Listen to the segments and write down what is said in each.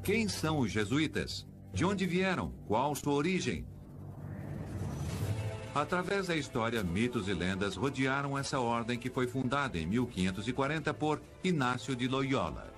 Quem são os jesuítas? De onde vieram? Qual sua origem? Através da história, mitos e lendas rodearam essa ordem que foi fundada em 1540 por Inácio de Loyola.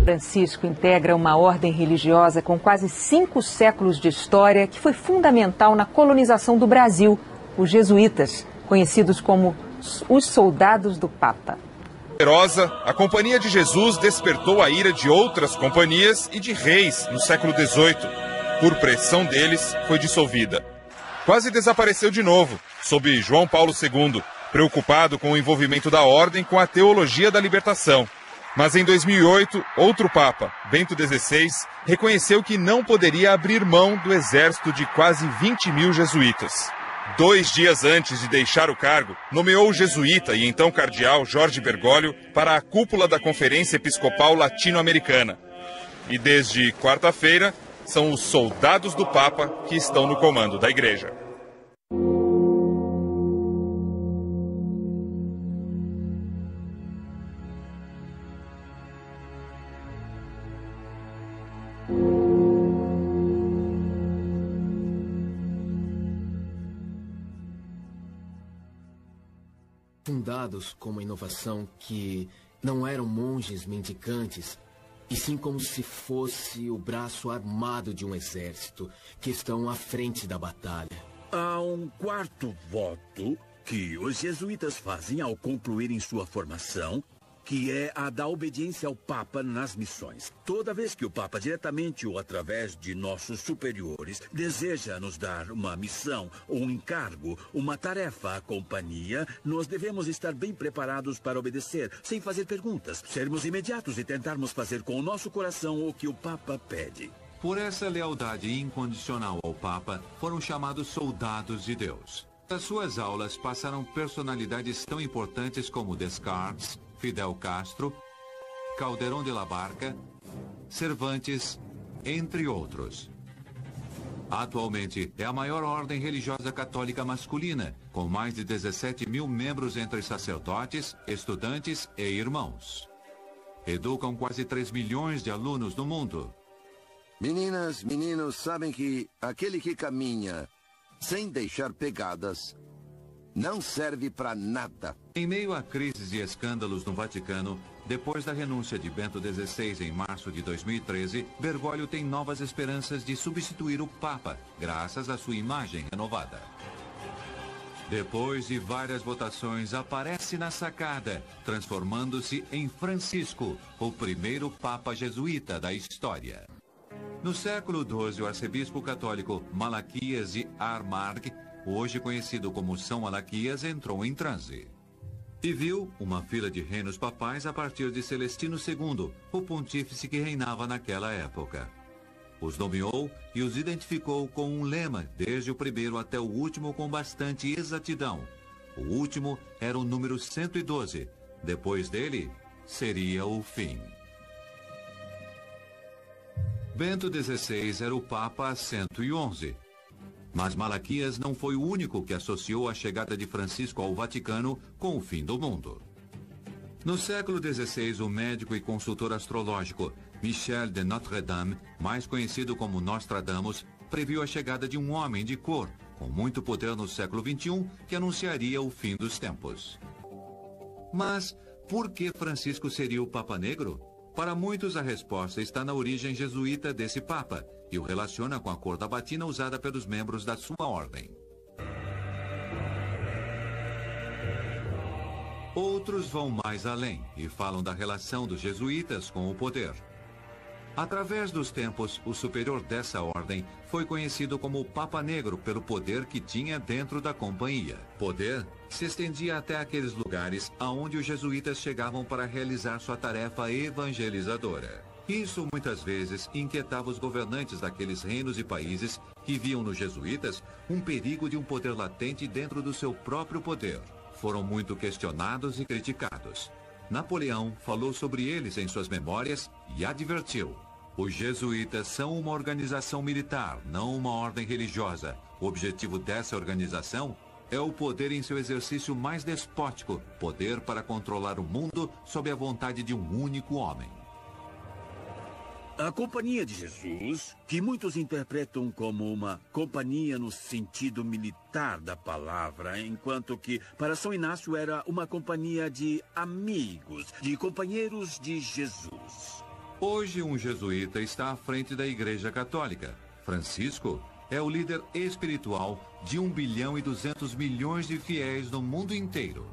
Francisco integra uma ordem religiosa com quase 5 séculos de história que foi fundamental na colonização do Brasil, os jesuítas, conhecidos como os soldados do Papa. Poderosa, a Companhia de Jesus despertou a ira de outras companhias e de reis no século XVIII. Por pressão deles, foi dissolvida. Quase desapareceu de novo, sob João Paulo II, preocupado com o envolvimento da ordem com a teologia da libertação. Mas em 2008, outro Papa, Bento XVI, reconheceu que não poderia abrir mão do exército de quase 20 mil jesuítas. 2 dias antes de deixar o cargo, nomeou o jesuíta e então cardeal Jorge Bergoglio para a cúpula da Conferência Episcopal Latino-Americana. E desde quarta-feira, são os soldados do Papa que estão no comando da Igreja. Fundados com uma inovação que não eram monges mendicantes, e sim como se fosse o braço armado de um exército que estão à frente da batalha. Há um quarto voto que os jesuítas fazem ao concluírem sua formação, que é a da obediência ao Papa nas missões. Toda vez que o Papa, diretamente ou através de nossos superiores, deseja nos dar uma missão, um encargo, uma tarefa à companhia, nós devemos estar bem preparados para obedecer, sem fazer perguntas, sermos imediatos e tentarmos fazer com o nosso coração o que o Papa pede. Por essa lealdade incondicional ao Papa, foram chamados soldados de Deus. As suas aulas passaram personalidades tão importantes como Descartes, Fidel Castro, Calderón de la Barca, Cervantes, entre outros. Atualmente, é a maior ordem religiosa católica masculina, com mais de 17 mil membros entre sacerdotes, estudantes e irmãos. Educam quase 3 milhões de alunos no mundo. Meninas, meninos, sabem que aquele que caminha sem deixar pegadas não serve para nada. Em meio a crises e escândalos no Vaticano, depois da renúncia de Bento XVI em março de 2013, Bergoglio tem novas esperanças de substituir o Papa, graças à sua imagem renovada. Depois de várias votações, aparece na sacada, transformando-se em Francisco, o primeiro Papa jesuíta da história. No século XII, o arcebispo católico Malaquias de Armagh, hoje conhecido como São Malaquias, entrou em transe. E viu uma fila de reinos papais a partir de Celestino II, o pontífice que reinava naquela época. Os nomeou e os identificou com um lema, desde o primeiro até o último, com bastante exatidão. O último era o número 112. Depois dele, seria o fim. Bento XVI era o Papa 111. Mas Malaquias não foi o único que associou a chegada de Francisco ao Vaticano com o fim do mundo. No século XVI, o médico e consultor astrológico Michel de Notre-Dame, mais conhecido como Nostradamus, previu a chegada de um homem de cor, com muito poder no século XXI, que anunciaria o fim dos tempos. Mas por que Francisco seria o Papa Negro? Para muitos, a resposta está na origem jesuíta desse Papa e o relaciona com a cor da batina usada pelos membros da sua ordem. Outros vão mais além e falam da relação dos jesuítas com o poder. Através dos tempos, o superior dessa ordem foi conhecido como o Papa Negro pelo poder que tinha dentro da companhia. Poder que se estendia até aqueles lugares aonde os jesuítas chegavam para realizar sua tarefa evangelizadora. Isso muitas vezes inquietava os governantes daqueles reinos e países que viam nos jesuítas um perigo de um poder latente dentro do seu próprio poder. Foram muito questionados e criticados. Napoleão falou sobre eles em suas memórias e advertiu: os jesuítas são uma organização militar, não uma ordem religiosa. O objetivo dessa organização é o poder em seu exercício mais despótico, poder para controlar o mundo sob a vontade de um único homem. A Companhia de Jesus, que muitos interpretam como uma companhia no sentido militar da palavra, enquanto que para São Inácio era uma companhia de amigos, de companheiros de Jesus. Hoje, um jesuíta está à frente da Igreja Católica. Francisco é o líder espiritual de 1,2 bilhão de fiéis no mundo inteiro.